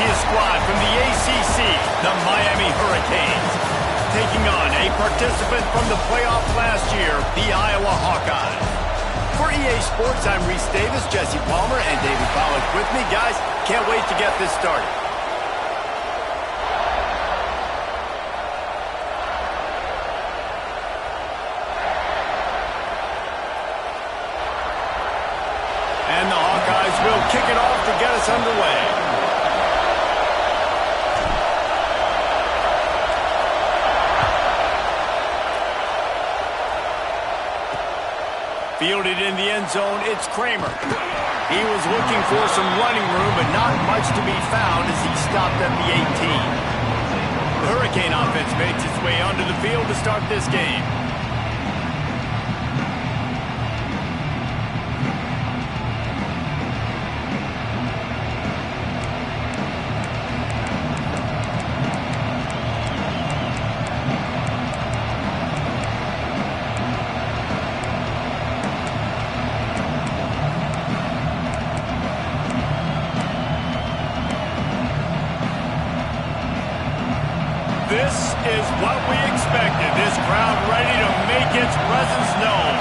fanciest squad from the ACC, the Miami Hurricanes, taking on a participant from the playoff last year, the Iowa Hawkeyes. For EA Sports, I'm Reese Davis, Jesse Palmer, and David Pollack with me. Guys, can't wait to get this started. And the Hawkeyes will kick it off to get us underway. Fielded in the end zone, it's Kramer. He was looking for some running room, but not much to be found as he stopped at the 18. The Hurricane offense makes its way onto the field to start this game. This is what we expected. This crowd ready to make its presence known.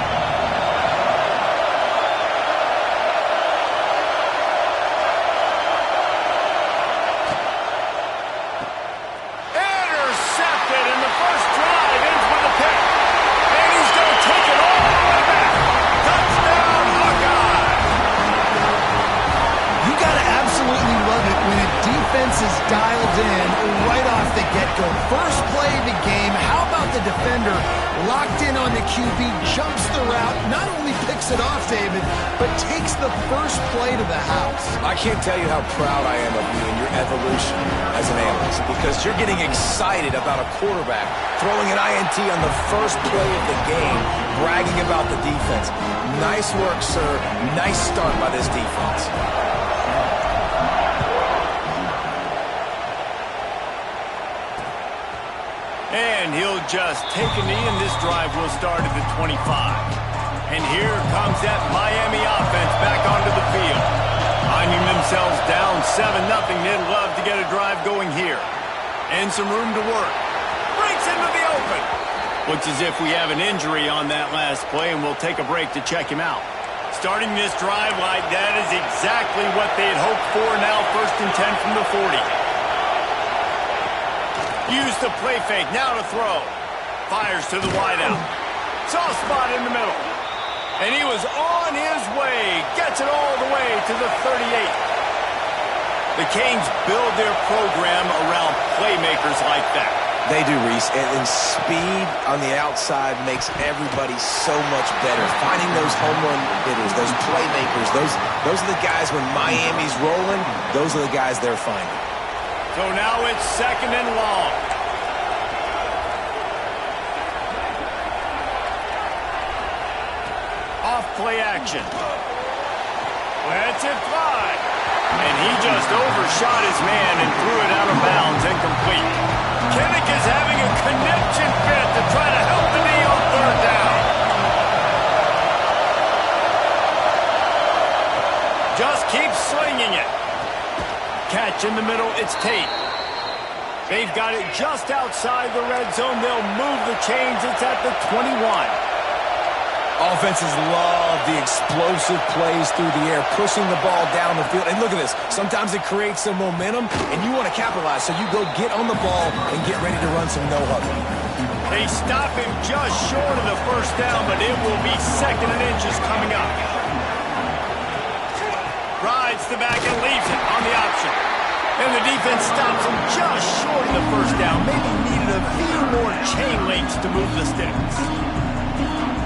Intercepted, and the first drive ends with a pick. And he's going to take it all the way back. Touchdown, Hawkeye! You got to absolutely love it when a defense is dialed in right off the get-go. First play of the game, how about the defender locked in on the QB, jumps the route, not only picks it off, David, but takes the first play to the house. I can't tell you how proud I am of you and your evolution as an analyst, because you're getting excited about a quarterback throwing an INT on the first play of the game, bragging about the defense. Nice work, sir. Nice start by this defense. And he'll just take a knee, and this drive will start at the 25. And here comes that Miami offense back onto the field. Finding themselves down 7-0, they'd love to get a drive going here. And some room to work. Breaks into the open. Looks as if we have an injury on that last play, and we'll take a break to check him out. Starting this drive like that is exactly what they'd hoped for. Now 1st and 10 from the 40. Use the play fake, now to throw. Fires to the wideout. Soft spot in the middle. And he was on his way. Gets it all the way to the 38. The Canes build their program around playmakers like that. They do, Reese. And speed on the outside makes everybody so much better. Finding those home run hitters, those playmakers, those are the guys when Miami's rolling, those are the guys they're finding. So now it's 2nd and long. Off play action. Lets it fly. And he just overshot his man and threw it out of bounds, incomplete. Kinnick is having a connection fit to try to help the knee on 3rd down. Just keep slinging it. Catch in the middle, it's Tate. They've got it just outside the red zone. They'll move the chains. It's at the 21. Offenses love the explosive plays through the air, pushing the ball down the field. And look at this. Sometimes it creates some momentum, and you want to capitalize. So you go get on the ball and get ready to run some no-huddle. They stop him just short of the 1st down, but it will be 2nd and inches coming up. Rides the back and leaves it on the option. And the defense stops him just short of the 1st down. Maybe needed a few more chain links to move the sticks.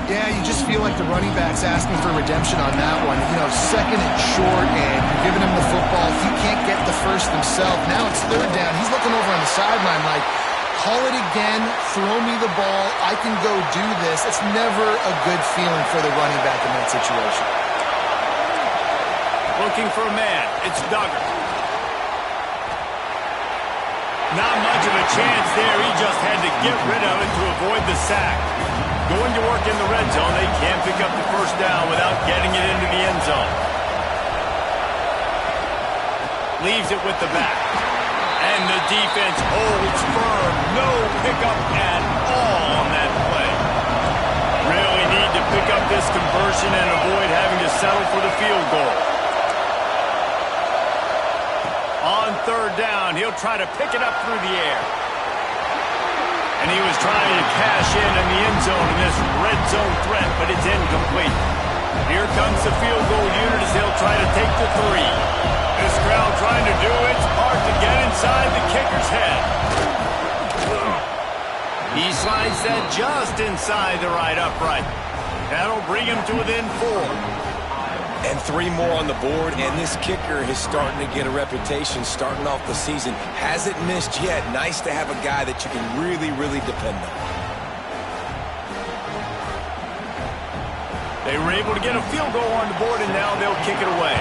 Yeah, you just feel like the running back's asking for redemption on that one. You know, 2nd and short, and you're giving him the football. He can't get the first himself. Now it's 3rd down. He's looking over on the sideline like, call it again, throw me the ball, I can go do this. It's never a good feeling for the running back in that situation. Looking for a man. It's Duggar. Not much of a chance there. He just had to get rid of it to avoid the sack. Going to work in the red zone. They can't pick up the 1st down without getting it into the end zone. Leaves it with the back. And the defense holds firm. No pickup at all on that play. Really need to pick up this conversion and avoid having to settle for the field goal. On third down, he'll try to pick it up through the air. And he was trying to cash in the end zone in this red zone threat, but it's incomplete. Here comes the field goal unit as they'll try to take the 3. This crowd trying to do its part to get inside the kicker's head. He slides that just inside the right upright. That'll bring him to within 4. And 3 more on the board, and this kicker is starting to get a reputation starting off the season. Hasn't missed yet. Nice to have a guy that you can really, really depend on. They were able to get a field goal on the board, and now they'll kick it away.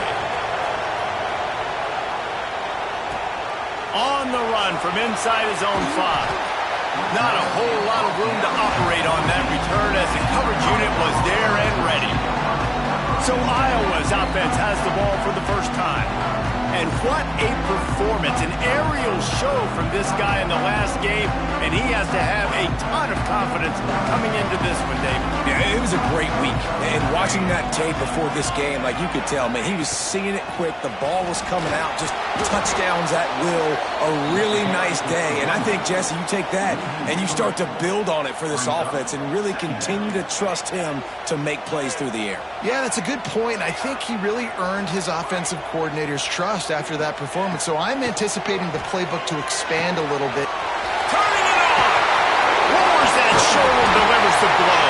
On the run from inside his own 5. Not a whole lot of room to operate on that return as the coverage unit was there and ready. So Iowa's offense has the ball for the first time. And what a performance, an aerial show from this guy in the last game, and he has to have a ton of confidence coming into this one, David. Yeah, it was a great week. And watching that tape before this game, like you could tell, man, he was seeing it quick. The ball was coming out, just touchdowns at will. A really nice day. And I think, Jesse, you take that and you start to build on it for this offense and really continue to trust him to make plays through the air. Yeah, that's a good point. I think he really earned his offensive coordinator's trust after that performance. So I'm anticipating the playbook to expand a little bit. Turning it on! Lowers that shoulder, delivers the blow.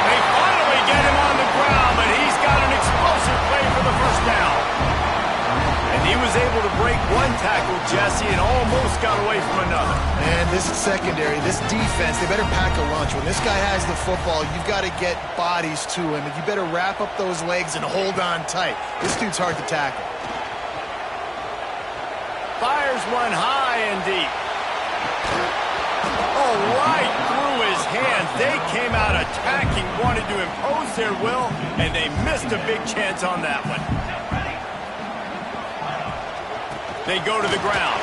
They finally get him on the ground, but he's got an explosive play for the first down. And he was able to break one tackle, Jesse, and almost got away from another. And this secondary, this defense, they better pack a lunch. When this guy has the football, you've got to get bodies to him, and you better wrap up those legs and hold on tight. This dude's hard to tackle. Fires one high and deep. Oh, right through his hands. They came out attacking, wanted to impose their will, and they missed a big chance on that one. They go to the ground.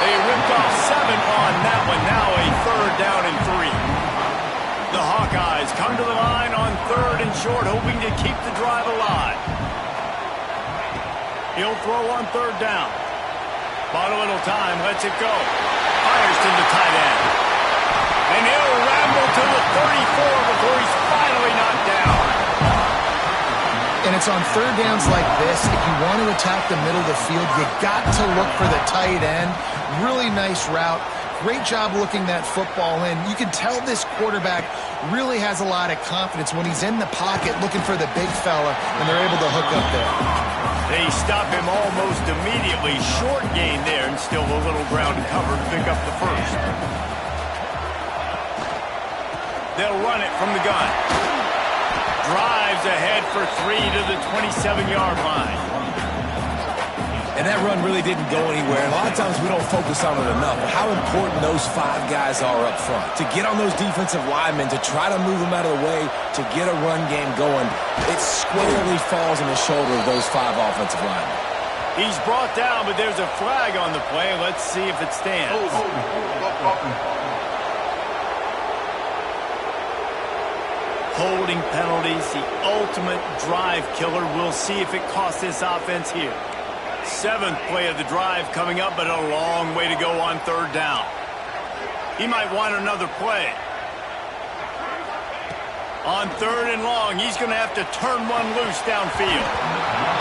They ripped off 7 on that one. Now a 3rd down and 3. The Hawkeyes come to the line on 3rd and short, hoping to keep the drive alive. He'll throw on 3rd down. Bought a little time, lets it go. Fires to the tight end. And he'll ramble to the 34 before he's finally knocked down. And it's on 3rd downs like this, if you want to attack the middle of the field, you got to look for the tight end. Really nice route. Great job looking that football in. You can tell this quarterback really has a lot of confidence when he's in the pocket looking for the big fella, and they're able to hook up there. They stop him almost immediately. Short gain there, and still a little ground to cover to pick up the first. They'll run it from the gun. Drives ahead for 3 to the 27-yard line. And that run really didn't go anywhere. And a lot of times we don't focus on it enough. But how important those 5 guys are up front. To get on those defensive linemen, to try to move them out of the way, to get a run game going, it squarely falls on the shoulder of those 5 offensive linemen. He's brought down, but there's a flag on the play. Let's see if it stands. Holding penalties, the ultimate drive killer. We'll see if it costs this offense here. 7th play of the drive coming up, but a long way to go on 3rd down. He might want another play. On 3rd and long, he's going to have to turn one loose downfield.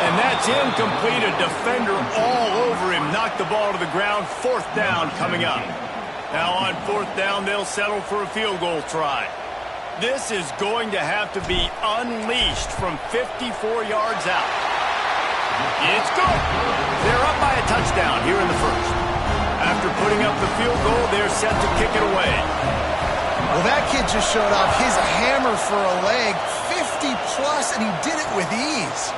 And that's incomplete. A defender all over him. Knocked the ball to the ground. 4th down coming up. Now on 4th down, they'll settle for a field goal try. This is going to have to be unleashed from 54 yards out. It's good. They're up by a touchdown here in the first. After putting up the field goal, they're set to kick it away. Well, that kid just showed off his hammer for a leg, 50-plus, and he did it with ease.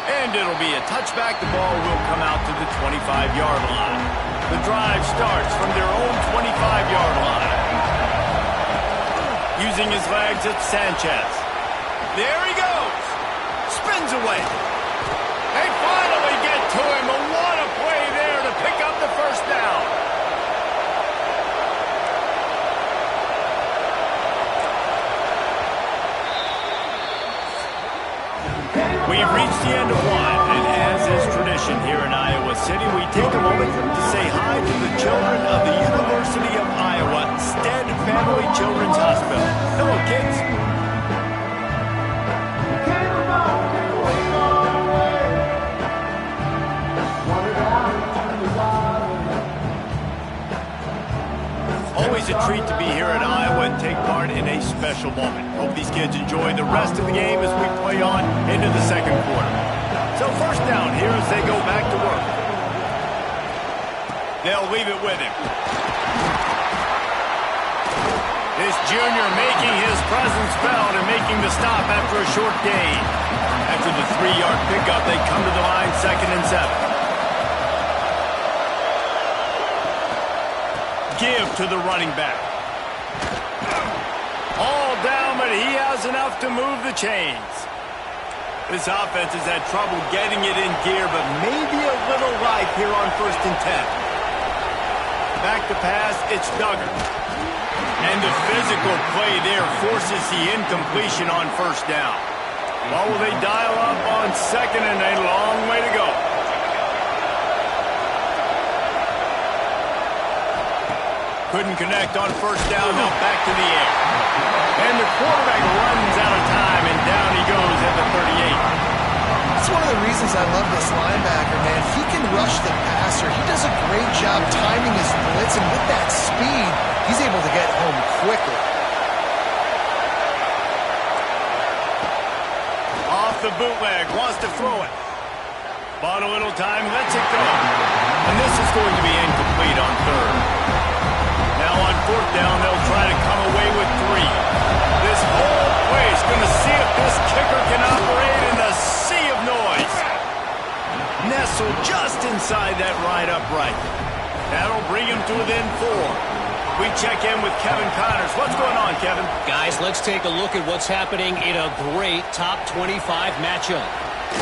And it'll be a touchback. The ball will come out to the 25-yard line. The drive starts from their own 25-yard line. Using his legs, it's Sanchez. There he goes. Spins away. They finally tradition here in Iowa City. We take a moment to say hi to the children of the University of Iowa Stead Family Children's Hospital. Hello, kids. Always a treat to be here at Iowa and take part in a special moment. Hope these kids enjoy the rest of the game as we play on into the second quarter. So first down here as they go back to work. They'll leave it with him. This junior making his presence felt and making the stop after a short gain. After the 3-yard pickup, they come to the line 2nd and 7. Give to the running back. All down, but he has enough to move the chains. This offense has had trouble getting it in gear, but maybe a little life here on 1st and 10. Back to pass, it's Duggar. And the physical play there forces the incompletion on 1st down. Well, will they dial up on 2nd and a long way to go? Couldn't connect on 1st down, now back to the air. And the quarterback runs out of time, and down he goes at the 38. That's one of the reasons I love this linebacker, man. He can rush the passer. He does a great job timing his blitz, and with that speed, he's able to get home quickly. Off the bootleg, wants to throw it. Bought a little time, lets it go. And this is going to be incomplete on 3rd. Now on 4th down, they'll try to come away with 3. This whole place going to see if this kicker can operate in the sea of noise. Nestled just inside that right upright. That'll bring him to within 4. We check in with Kevin Connors. What's going on, Kevin? Guys, let's take a look at what's happening in a great top 25 matchup.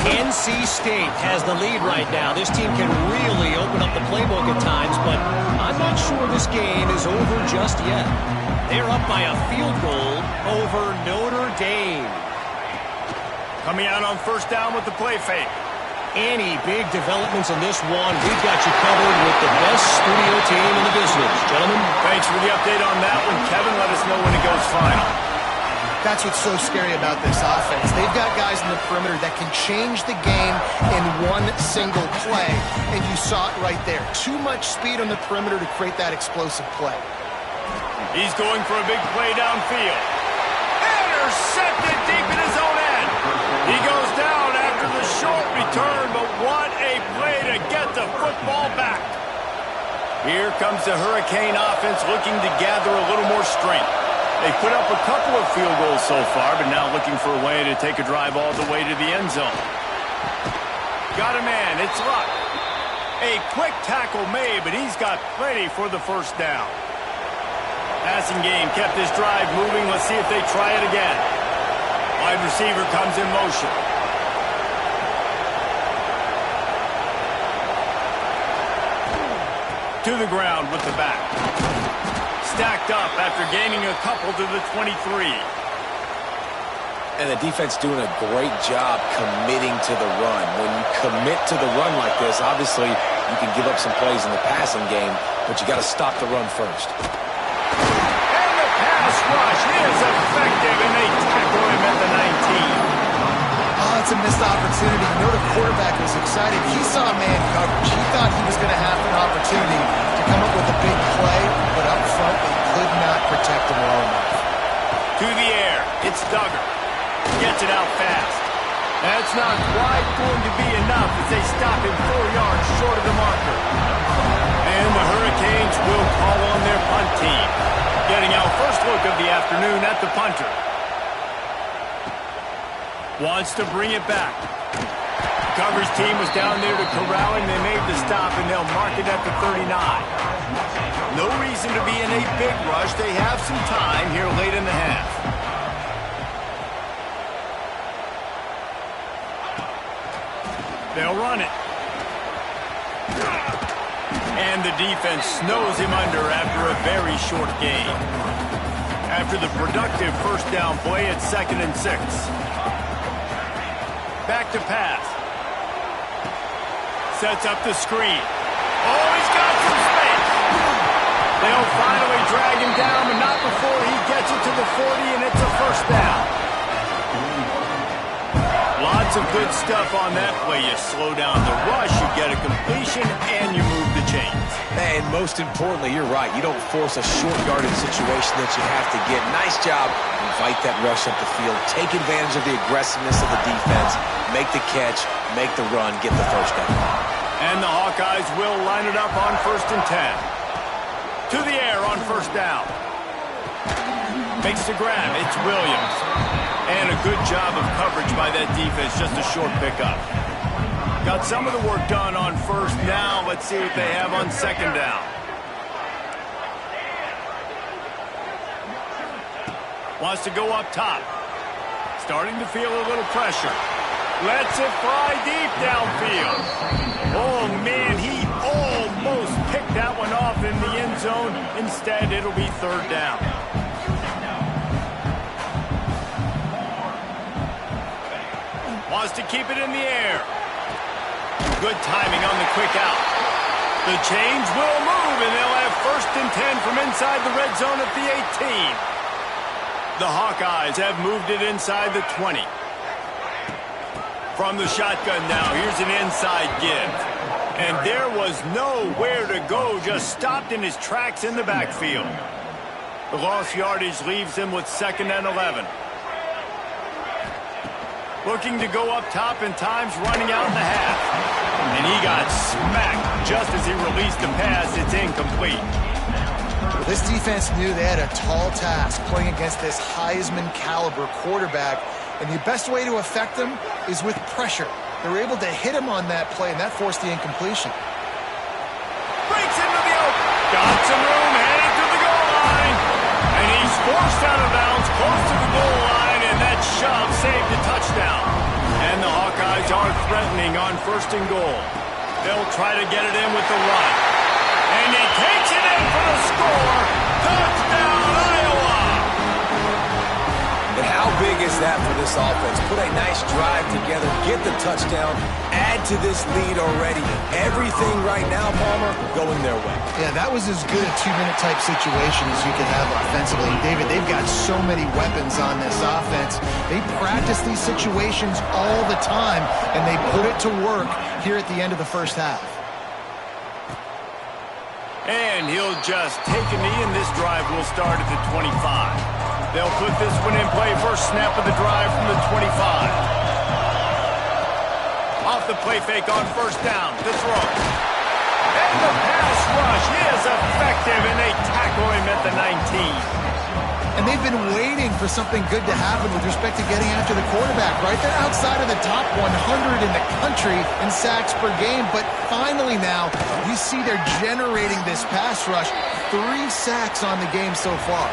NC State has the lead right now. This team can really open up the playbook at times, but I'm not sure this game is over just yet. They're up by a field goal over Notre Dame. Coming out on 1st down with the play fake. Any big developments in this one, we've got you covered with the best studio team in the business. Gentlemen. Thanks for the update on that one, Kevin. Let us know when it goes final. That's what's so scary about this offense. They've got guys in the perimeter that can change the game in one single play, and you saw it right there. Too much speed on the perimeter to create that explosive play. He's going for a big play downfield. Intercepted deep in his own end. He goes down after the short return, but what a play to get the football back. Here comes the Hurricane offense looking to gather a little more strength. They put up a couple of field goals so far, but now looking for a way to take a drive all the way to the end zone. Got a man, it's Luck. A quick tackle made, but he's got plenty for the 1st down. Passing game kept this drive moving. Let's see if they try it again. Wide receiver comes in motion. To the ground with the back. Stacked up after gaining a couple to the 23. And the defense doing a great job committing to the run. When you commit to the run like this, obviously you can give up some plays in the passing game, but you got to stop the run first. And the pass rush is effective, and they tackle him at the 19. Oh, it's a missed opportunity. You know the quarterback was excited. He saw man coverage. He thought he was going to have an opportunity to come up with a big play, but up front they could not protect him well enough. To the air, it's Duggar. Gets it out fast. That's not quite going to be enough as they stop him 4 yards short of the marker. And the Hurricanes will call on their punt team. Getting our first look of the afternoon at the punter. Wants to bring it back. Coverage team was down there to corral him. They made the stop, and they'll mark it at the 39. No reason to be in a big rush. They have some time here late in the half. They'll run it. And the defense snows him under after a very short gain. After the productive 1st down play at 2nd and 6. Back to pass. Sets up the screen. Oh, he's got some space. They'll finally drag him down, but not before he gets it to the 40, and it's a first down. Lots of good stuff on that play. You slow down the rush, you get a completion, and you move the chains. And most importantly, you're right. You don't force a short yardage situation that you have to get. Nice job. Invite that rush up the field. Take advantage of the aggressiveness of the defense. Make the catch. Make the run. Get the first down. And the Hawkeyes will line it up on 1st and 10. To the air on first down. Makes the grab. It's Williams. And a good job of coverage by that defense. Just a short pickup. Got some of the work done on first down. Let's see what they have on second down. Wants to go up top. Starting to feel a little pressure. Lets it fly deep downfield. Oh, man, he almost picked that one off in the end zone. Instead, it'll be third down. Wants to keep it in the air. Good timing on the quick out. The chains will move, and they'll have 1st and 10 from inside the red zone at the 18. The Hawkeyes have moved it inside the 20. From the shotgun now, here's an inside give. And there was nowhere to go, just stopped in his tracks in the backfield. The lost yardage leaves him with 2nd and 11. Looking to go up top, and time's running out in the half. And he got smacked just as he released the pass. It's incomplete. Well, this defense knew they had a tall task playing against this Heisman caliber quarterback. And the best way to affect them is with pressure. They were able to hit him on that play, and that forced the incompletion. Breaks into the open. Got some room, headed to the goal line. And he's forced out of bounds close to the goal line, and that shove saved a touchdown. And the Hawkeyes are threatening on 1st and goal. They'll try to get it in with the run. And he takes it in for the score. Touchdown, Iowa! And how big is that for this offense? Put a nice drive together, get the touchdown, add to this lead already. Everything right now, Palmer, going their way. Yeah, that was as good a 2-minute type situation as you could have offensively. David, they've got so many weapons on this offense. They practice these situations all the time, and they put it to work here at the end of the first half. And he'll just take a knee, and this drive will start at the 25. They'll put this one in play. First snap of the drive from the 25. Off the play fake on first down to throw. And the pass rush is effective, and they tackle him at the 19. And they've been waiting for something good to happen with respect to getting after the quarterback, right? They're outside of the top 100 in the country in sacks per game, but finally now you see they're generating this pass rush. 3 sacks on the game so far.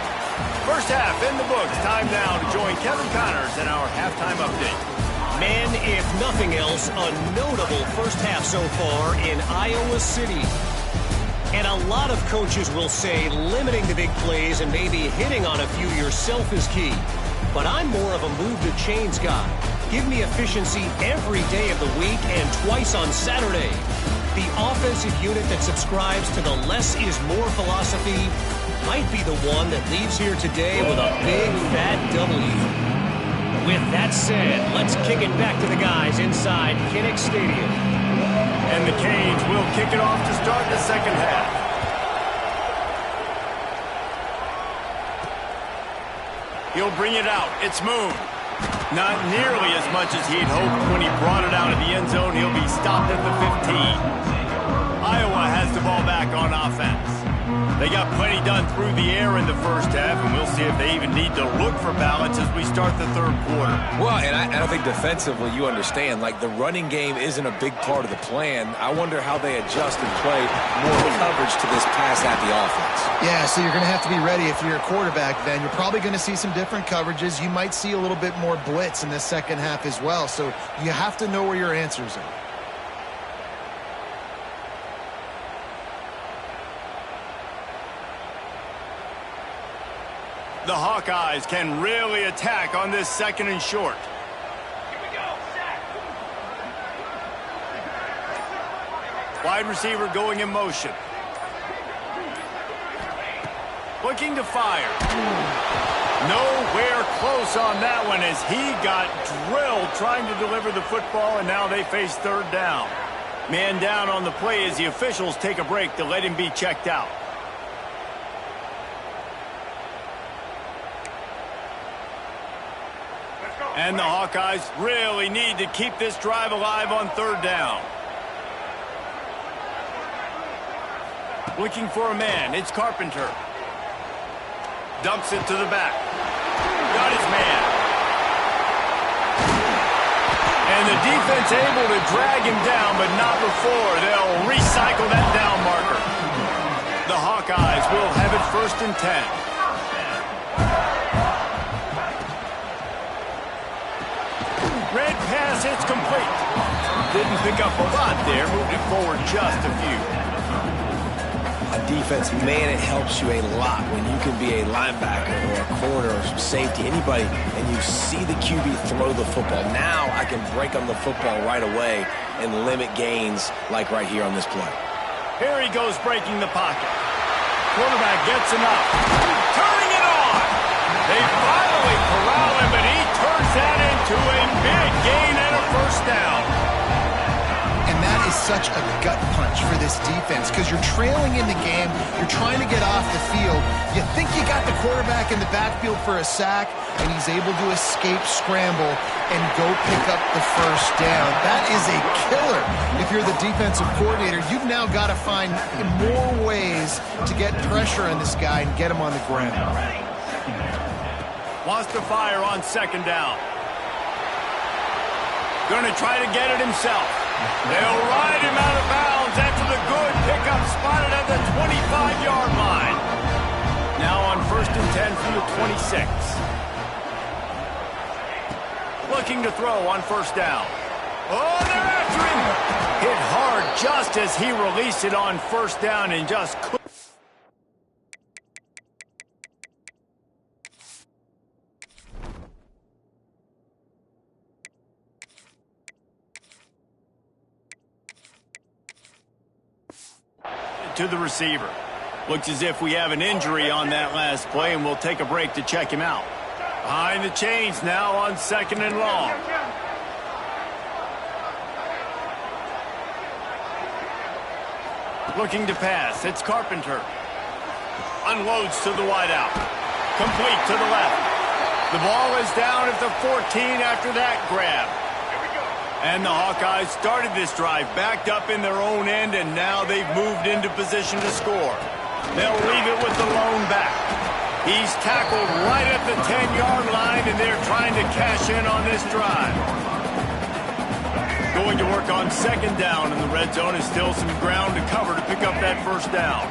First half in the books. Time now to join Kevin Connors in our halftime update. Man, if nothing else, a notable first half so far in Iowa City. And a lot of coaches will say limiting the big plays and maybe hitting on a few yourself is key. But I'm more of a move the chains guy. Give me efficiency every day of the week and twice on Saturday. The offensive unit that subscribes to the less is more philosophy might be the one that leaves here today with a big fat W. With that said, let's kick it back to the guys inside Kinnick Stadium. And the Canes will kick it off to start the second half. He'll bring it out. It's Moon. Not nearly as much as he'd hoped when he brought it out of the end zone. He'll be stopped at the 15. Iowa has the ball back on offense. They got plenty done through the air in the first half, and we'll see if they even need to look for balance as we start the third quarter. Well, and I think defensively you understand, like the running game isn't a big part of the plan. I wonder how they adjust and play more coverage to this pass-happy offense. Yeah, so you're going to have to be ready if you're a quarterback then. You're probably going to see some different coverages. You might see a little bit more blitz in the second half as well, so you have to know where your answers are. The Hawkeyes can really attack on this second and short. Wide receiver going in motion. Looking to fire. Nowhere close on that one as he got drilled trying to deliver the football, and now they face third down. Man down on the play as the officials take a break to let him be checked out. And the Hawkeyes really need to keep this drive alive on third down. Looking for a man. It's Carpenter. Dumps it to the back. Got his man. And the defense able to drag him down, but not before they'll recycle that down marker. The Hawkeyes will have it 1st and 10. Red pass, it's complete. Didn't pick up a lot there, moved it forward just a few. On defense, man, it helps you a lot when you can be a linebacker or a corner or safety, anybody, and you see the QB throw the football. Now I can break on the football right away and limit gains like right here on this play. Here he goes breaking the pocket. Quarterback gets enough. Turning it on. They finally corral him, but he turns that into a big gain and a 1st down. And that is such a gut punch for this defense because you're trailing in the game. You're trying to get off the field. You think you got the quarterback in the backfield for a sack, and he's able to escape, scramble, and go pick up the 1st down. That is a killer. If you're the defensive coordinator, you've now got to find more ways to get pressure on this guy and get him on the ground. Wants to fire on 2nd down. Going to try to get it himself. They'll ride him out of bounds after the good pickup spotted at the 25-yard line. Now on 1st and 10 from the 26. Looking to throw on 1st down. Oh, they're after him. Hit hard just as he released it on 1st down and just couldn't. To the receiver. Looks as if we have an injury on that last play, and we'll take a break to check him out. Behind the chains now on 2nd and long. Looking to pass. It's Carpenter. Unloads to the wideout. Complete to the left. The ball is down at the 14 after that grab. And the Hawkeyes started this drive backed up in their own end, and now they've moved into position to score. They'll leave it with the lone back. He's tackled right at the 10-yard line, and they're trying to cash in on this drive. Going to work on 2nd down, and the red zone is still some ground to cover to pick up that 1st down.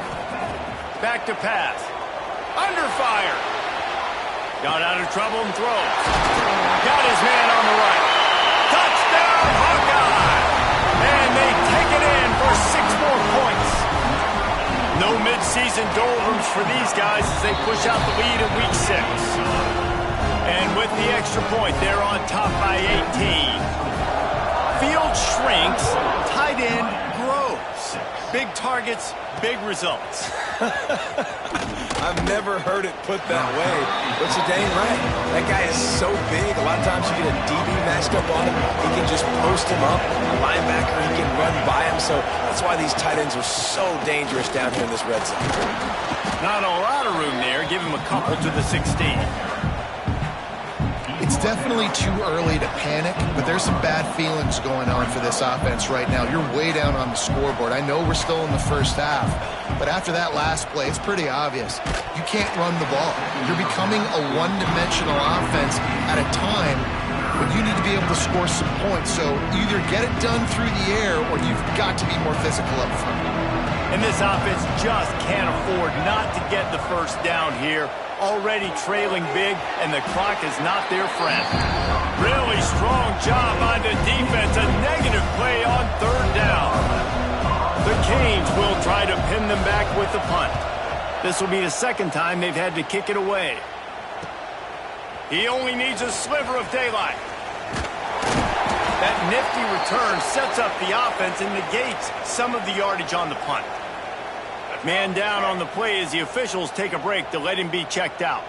Back to pass. Under fire. Got out of trouble and throws. Got his man on the right. Touchdown, Hawkeye! And they take it in for 6 more points. No midseason doldrums for these guys as they push out the lead in Week 6. And with the extra point, they're on top by 18. Field shrinks, tight end grows. Big targets, big results. I've never heard it put that way, but you're dang right. That guy is so big. A lot of times you get a DB matched up on him. He can just post him up. A linebacker, he can run by him. So that's why these tight ends are so dangerous down here in this red zone. Not a lot of room there. Give him a couple to the 16. It's definitely too early to panic, but there's some bad feelings going on for this offense right now. You're way down on the scoreboard. I know we're still in the 1st half, but after that last play, it's pretty obvious. You can't run the ball. You're becoming a one-dimensional offense at a time when you need to be able to score some points. So either get it done through the air or you've got to be more physical up front. And this offense just can't afford not to get the 1st down here. Already trailing big, and the clock is not their friend. Really strong job by the defense. A negative play on 3rd down. The Canes will try to pin them back with the punt. This will be the 2nd time they've had to kick it away. He only needs a sliver of daylight. That nifty return sets up the offense and negates some of the yardage on the punt. Man down on the play as the officials take a break to let him be checked out.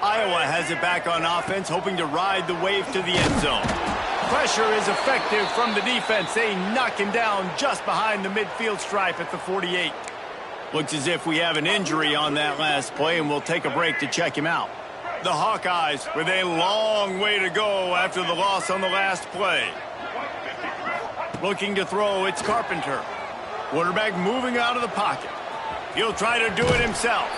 Iowa has it back on offense, hoping to ride the wave to the end zone. Pressure is effective from the defense. They knock him down just behind the midfield stripe at the 48. Looks as if we have an injury on that last play, and we'll take a break to check him out. The Hawkeyes with a long way to go after the loss on the last play. Looking to throw, it's Carpenter. Quarterback moving out of the pocket. He'll try to do it himself.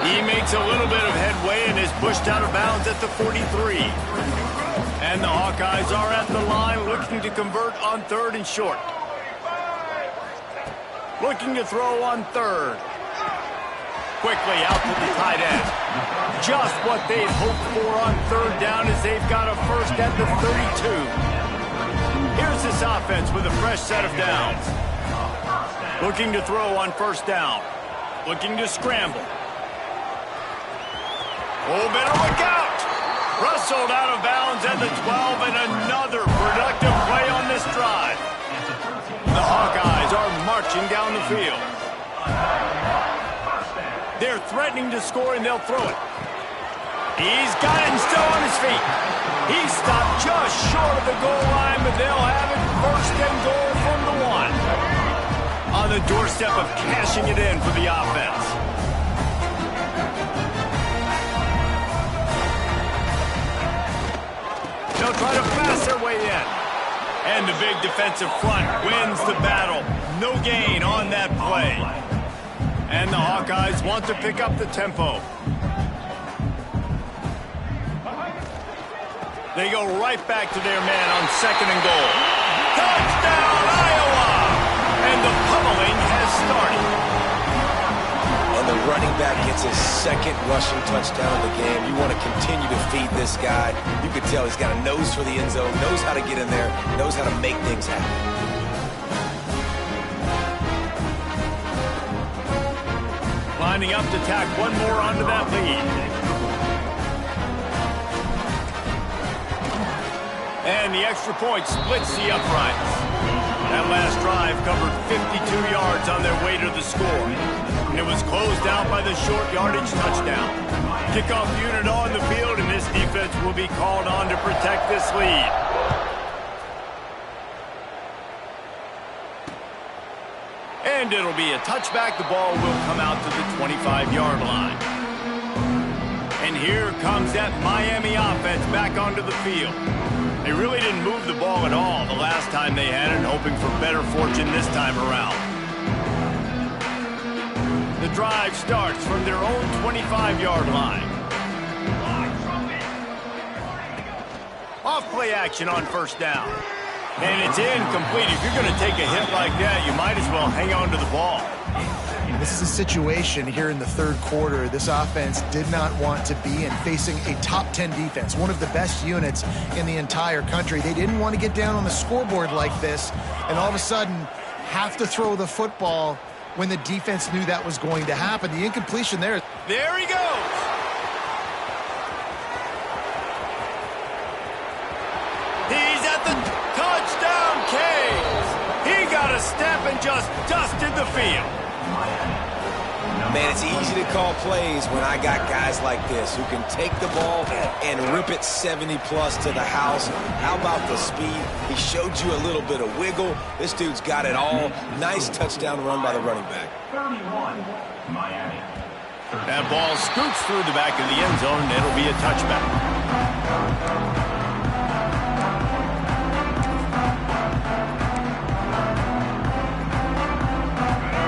He makes a little bit of headway and is pushed out of bounds at the 43. And the Hawkeyes are at the line looking to convert on 3rd and short. Looking to throw on 3rd. Quickly out to the tight end. Just what they'd hoped for on 3rd down as they've got a first at the 32. Here's this offense with a fresh set of downs. Looking to throw on 1st down. Looking to scramble. Oh, better look out! Rustled out of bounds at the 12, and another productive play on this drive. The Hawkeyes are marching down the field. They're threatening to score, and they'll throw it. He's got it and still on his feet. He stopped just short of the goal line, but they'll have it 1st and goal from the 1. On the doorstep of cashing it in for the offense. They'll try to pass their way in. And the big defensive front wins the battle. No gain on that play. And the Hawkeyes want to pick up the tempo. They go right back to their man on 2nd and goal. Touchdown, Iowa! And the pummeling has started. And the running back gets his 2nd rushing touchdown of the game. You want to continue to feed this guy. You can tell he's got a nose for the end zone, knows how to get in there, knows how to make things happen. Lining up to tack one more onto that lead. And the extra point splits the uprights. That last drive covered 52 yards on their way to the score. And it was closed out by the short yardage touchdown. Kickoff unit on the field, and this defense will be called on to protect this lead. And it'll be a touchback. The ball will come out to the 25-yard line. And here comes that Miami offense back onto the field. They really didn't move the ball at all the last time they had it, hoping for better fortune this time around. The drive starts from their own 25-yard line. Off play action on 1st down. And it's incomplete. If you're going to take a hit like that, you might as well hang on to the ball. This is a situation here in the 3rd quarter this offense did not want to be in, facing a top 10 defense, one of the best units in the entire country. They didn't want to get down on the scoreboard like this and all of a sudden have to throw the football when the defense knew that was going to happen. The incompletion there. There he goes. He's at the touchdown case. He got a step and just dusted the field. Man, it's easy to call plays when I got guys like this who can take the ball and rip it 70-plus to the house. How about the speed? He showed you a little bit of wiggle. This dude's got it all. Nice touchdown run by the running back. 31, Miami. That ball scoots through the back of the end zone, and it'll be a touchback.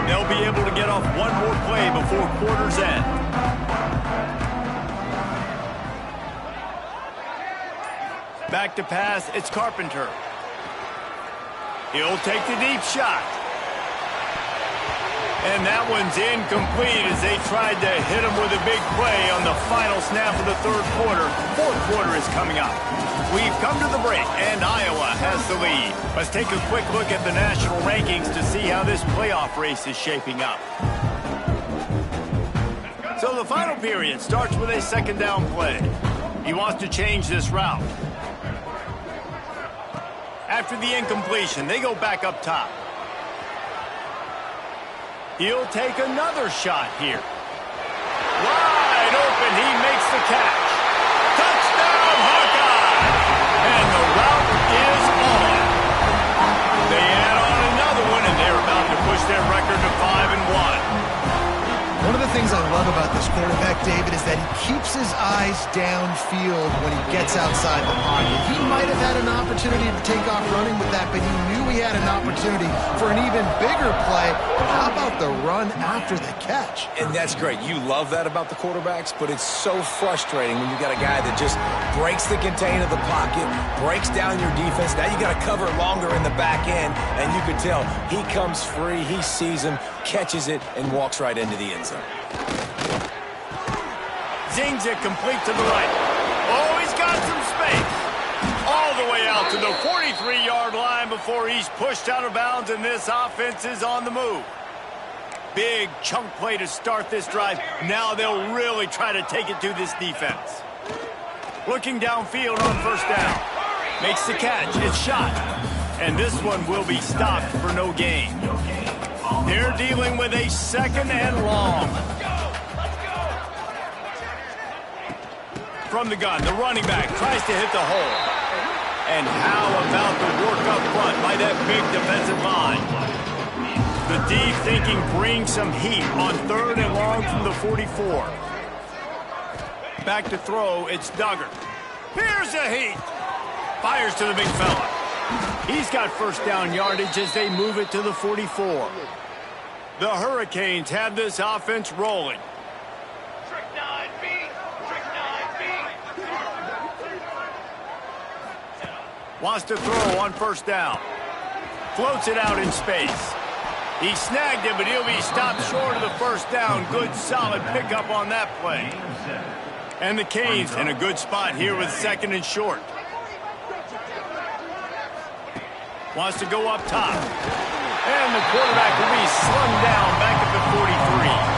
They'll be able to get off one more play before quarter's end. Back to pass, it's Carpenter. He'll take the deep shot. And that one's incomplete as they tried to hit him with a big play on the final snap of the 3rd quarter. 4th quarter is coming up. We've come to the break, and Iowa has the lead. Let's take a quick look at the national rankings to see how this playoff race is shaping up. So the final period starts with a 2nd down play. He wants to change this route. After the incompletion, they go back up top. He'll take another shot here. Wide open, he makes the catch. Touchdown, Hawkeye! And the route is on. They add on another one, and they're about to push their record to 5-1. One of the things I love about this quarterback, David, is that he keeps his eyes downfield when he gets outside the pocket. He might have had an opportunity to take off running with that, but he knew he had an opportunity for an even bigger play. How about the run after the catch? And that's great. You love that about the quarterbacks, but it's so frustrating when you got a guy that just breaks the contain of the pocket, breaks down your defense. Now you got to cover it longer in the back end, and you can tell he comes free, he sees him, catches it, and walks right into the end zone. Zings it complete to the right. Oh, he's got some space. All the way out to the 43-yard line before he's pushed out of bounds, and this offense is on the move. Big chunk play to start this drive. Now they'll really try to take it to this defense. Looking downfield on first down. Makes the catch. It's shot. And this one will be stopped for no gain. They're dealing with a 2nd and long. From the gun, the running back tries to hit the hole. And how about the work up front by that big defensive line? The D thinking brings some heat on 3rd and long from the 44. Back to throw, it's Duggar. Here's the heat. Fires to the big fella. He's got first down yardage as they move it to the 44. The Hurricanes have this offense rolling. Wants to throw on first down. Floats it out in space. He snagged it, but he'll be stopped short of the first down. Good, solid pickup on that play. And the Canes in a good spot here with 2nd and short. Wants to go up top. And the quarterback will be slung down back at the 43.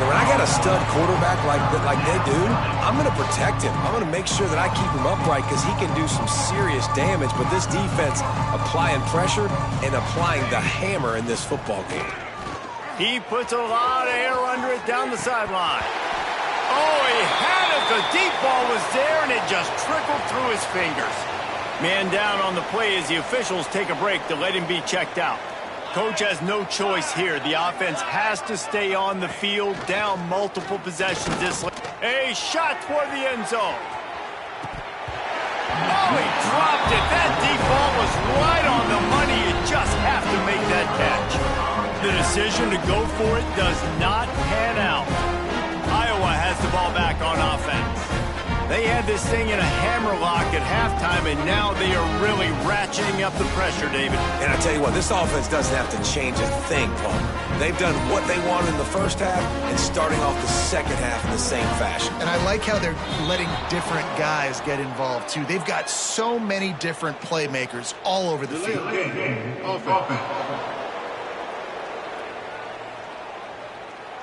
When I got a stud quarterback like they do, I'm going to protect him. I'm going to make sure that I keep him upright because he can do some serious damage. But this defense applying pressure and applying the hammer in this football game. He puts a lot of air under it down the sideline. Oh, he had it. The deep ball was there, and it just trickled through his fingers. Man down on the play as the officials take a break to let him be checked out. Coach has no choice here. The offense has to stay on the field, down multiple possessions. A shot toward the end zone. Oh, he dropped it. That deep ball was right on the money. You just have to make that catch. The decision to go for it does not pan out. Iowa has the ball back on offense. They had this thing in a hammerlock at halftime, and now they are really ratcheting up the pressure, David. And I tell you what, this offense doesn't have to change a thing, Paul. They've done what they wanted in the first half and starting off the second half in the same fashion. And I like how they're letting different guys get involved, too. They've got so many different playmakers all over the field.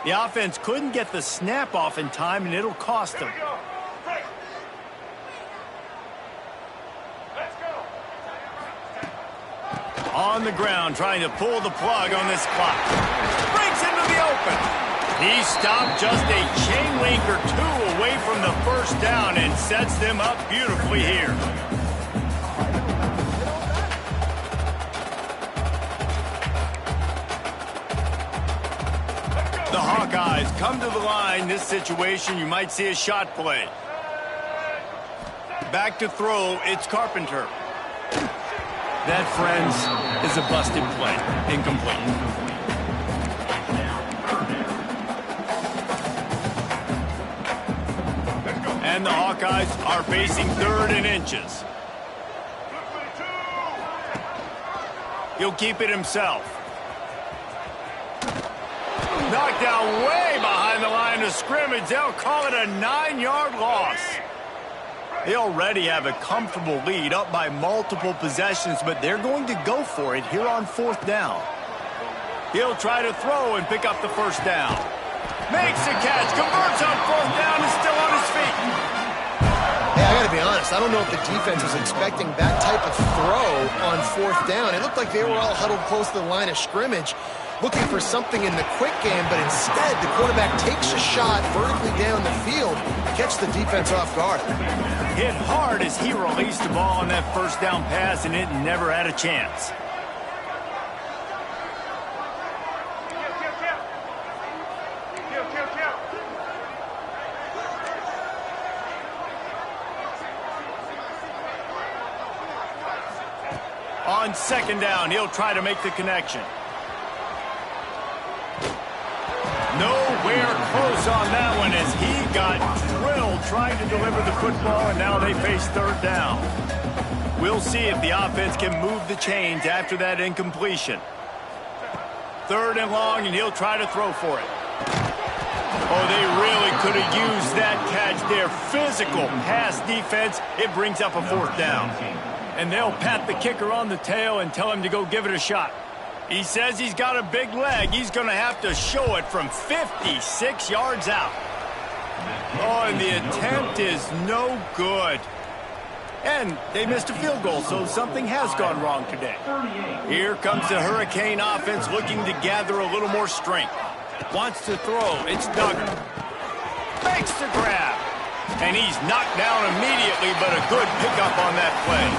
The offense couldn't get the snap off in time, and it'll cost them. On the ground, trying to pull the plug on this clock. Breaks into the open. He stopped just a chain link or two away from the first down and sets them up beautifully here. The Hawkeyes come to the line. This situation, you might see a shot play. Back to throw, it's Carpenter. That, friends, is a busted play. Incomplete. And the Hawkeyes are facing 3rd and inches. He'll keep it himself. Knocked down way behind the line of scrimmage. They'll call it a 9-yard loss. They already have a comfortable lead up by multiple possessions, but they're going to go for it here on 4th down. He'll try to throw and pick up the first down. Makes a catch, converts on 4th down, and still on his feet. Hey, I gotta be honest, honest, I don't know if the defense was expecting that type of throw on fourth down. It looked like they were all huddled close to the line of scrimmage, looking for something in the quick game, but instead the quarterback takes a shot vertically down the field to catch the defense off guard. Hit hard as he released the ball on that first down pass, and it never had a chance. On second down, he'll try to make the connection. Nowhere close on that one as he got drilled trying to deliver the football, and now they face third down. We'll see if the offense can move the chains after that incompletion. Third and long, and he'll try to throw for it. Oh, they really could have used that catch there. Physical pass defense. It brings up a fourth down. And they'll pat the kicker on the tail and tell him to go give it a shot. He says he's got a big leg. He's going to have to show it from 56 yards out. Oh, and the attempt is no good. And they missed a field goal, so something has gone wrong today. Here comes the Hurricane offense looking to gather a little more strength. Wants to throw. It's Duggar. Makes the grab. And he's knocked down immediately, but a good pickup on that play.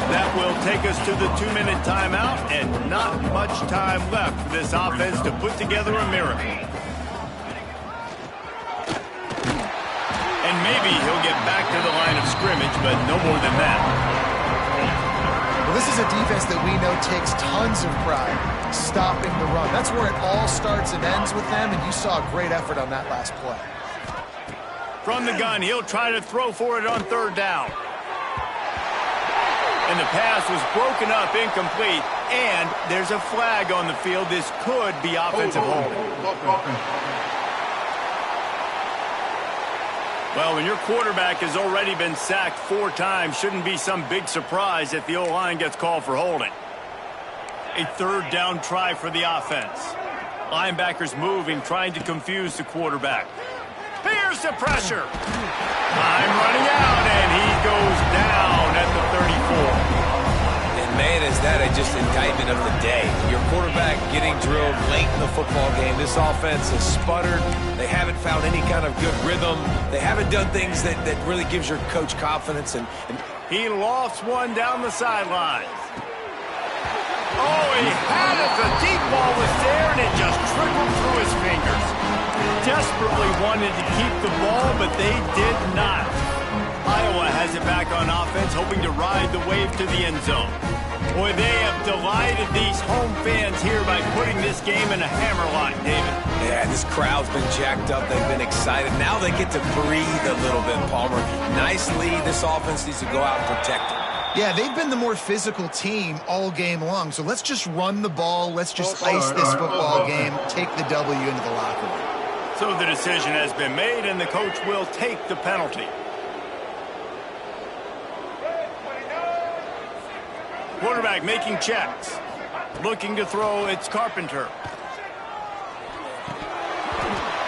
That will take us to the 2-minute timeout, and not much time left for this offense to put together a miracle. And maybe he'll get back to the line of scrimmage, but no more than that. Well, this is a defense that we know takes tons of pride stopping the run. That's where it all starts and ends with them, and you saw a great effort on that last play. From the gun, he'll try to throw for it on third down. And the pass was broken up, incomplete, and there's a flag on the field. This could be offensive holding. Well, when your quarterback has already been sacked 4 times, shouldn't be some big surprise if the O-line gets called for holding. A third down try for the offense. Linebackers moving, trying to confuse the quarterback. Here's the pressure. Time running out, and he goes down at the 34. And man, is that just indictment of the day. Your quarterback getting drilled late in the football game. This offense has sputtered. They haven't found any kind of good rhythm. They haven't done things that really gives your coach confidence. And he lofts one down the sidelines. Oh, he had it. The deep ball was there, and it just trickled through his fingers. Desperately wanted to keep the ball, but they did not. Iowa has it back on offense, hoping to ride the wave to the end zone. Boy, they have delighted these home fans here by putting this game in a hammerlock, David. Yeah, this crowd's been jacked up. They've been excited. Now they get to breathe a little bit, Palmer. Nice lead. This offense needs to go out and protect it. Yeah, they've been the more physical team all game long. So let's just run the ball. Let's just ice this football game, take the W into the locker room. So the decision has been made, and the coach will take the penalty. Quarterback making checks. Looking to throw, it's Carpenter.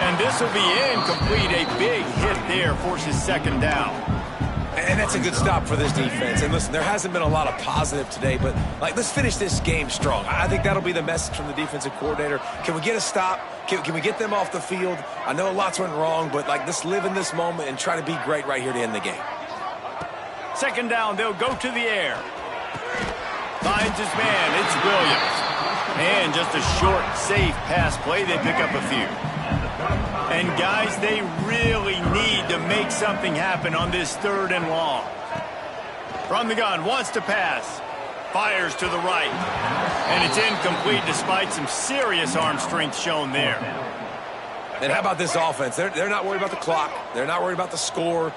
And this will be incomplete. A big hit there forces second down. And that's a good stop for this defense. And listen, there hasn't been a lot of positive today, but let's finish this game strong. I think that'll be the message from the defensive coordinator. Can we get a stop? Can we get them off the field? I know lots went wrong, but let's live in this moment and try to be great right here to end the game. Second down, they'll go to the air. Finds his man, it's Williams. And just a short, safe pass play, they pick up a few. And guys, they really need to make something happen on this third and long. From the gun, wants to pass. Fires to the right. And it's incomplete despite some serious arm strength shown there. And how about this offense? They're not worried about the clock. They're not worried about the score.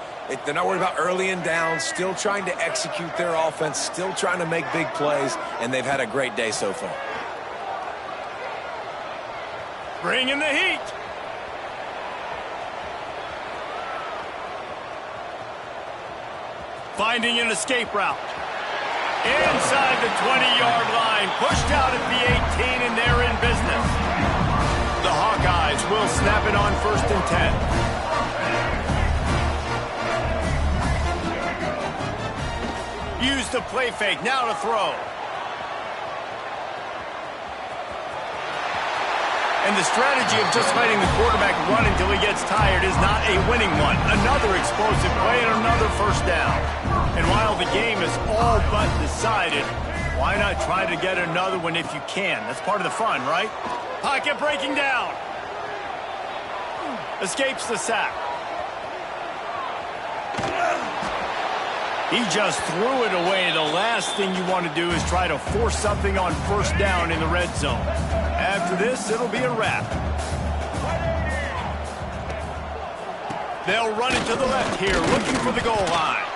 They're not worried about early and down. Still trying to execute their offense. Still trying to make big plays. And they've had a great day so far. Bring in the heat. Finding an escape route. Inside the 20-yard line. Pushed out at the 18, and they're in business. The Hawkeyes will snap it on 1st and 10. the play fake. Now to throw. And the strategy of just letting the quarterback run until he gets tired is not a winning one. Another explosive play and another first down. And while the game is all but decided, why not try to get another one if you can? That's part of the fun, right? Pocket breaking down. Escapes the sack. He just threw it away. The last thing you want to do is try to force something on first down in the red zone. After this, it'll be a wrap. They'll run it to the left here, looking for the goal line.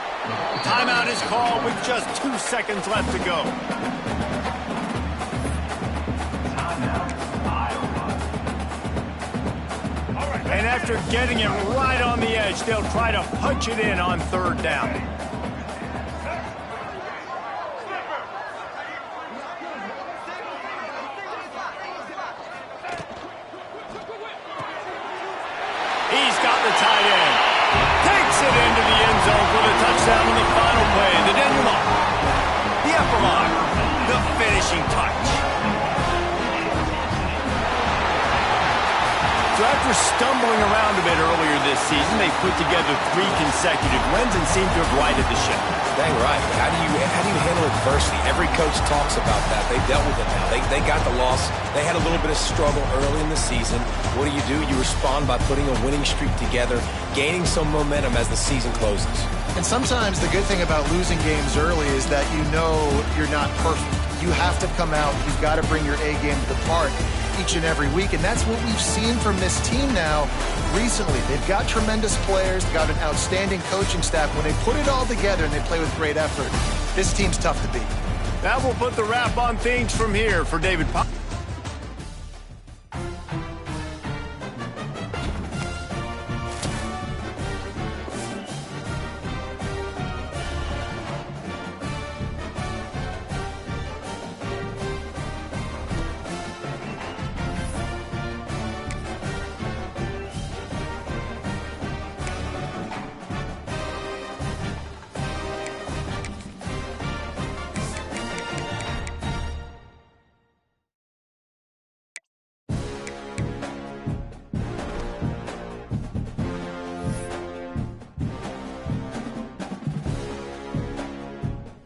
Timeout is called with just 2 seconds left to go. And after getting it right on the edge, they'll try to punch it in on third down. He's got the tight end. Takes it into the end zone for the touchdown on the final play. The denouement. The epilogue. The finishing touch. So after stumbling around a bit earlier this season, they put together 3 consecutive wins and seem to have righted the ship. Dang right. How do you handle adversity? Every coach talks about that. They dealt with it now. They got the loss. They had a little bit of struggle early in the season. What do? You respond by putting a winning streak together, gaining some momentum as the season closes. And sometimes the good thing about losing games early is that you know you're not perfect. You have to come out. You've got to bring your A game to the park each and every week, and that's what we've seen from this team now recently. They've got tremendous players, got an outstanding coaching staff. When they put it all together and they play with great effort, this team's tough to beat. That will put the wrap on things from here for David Pop.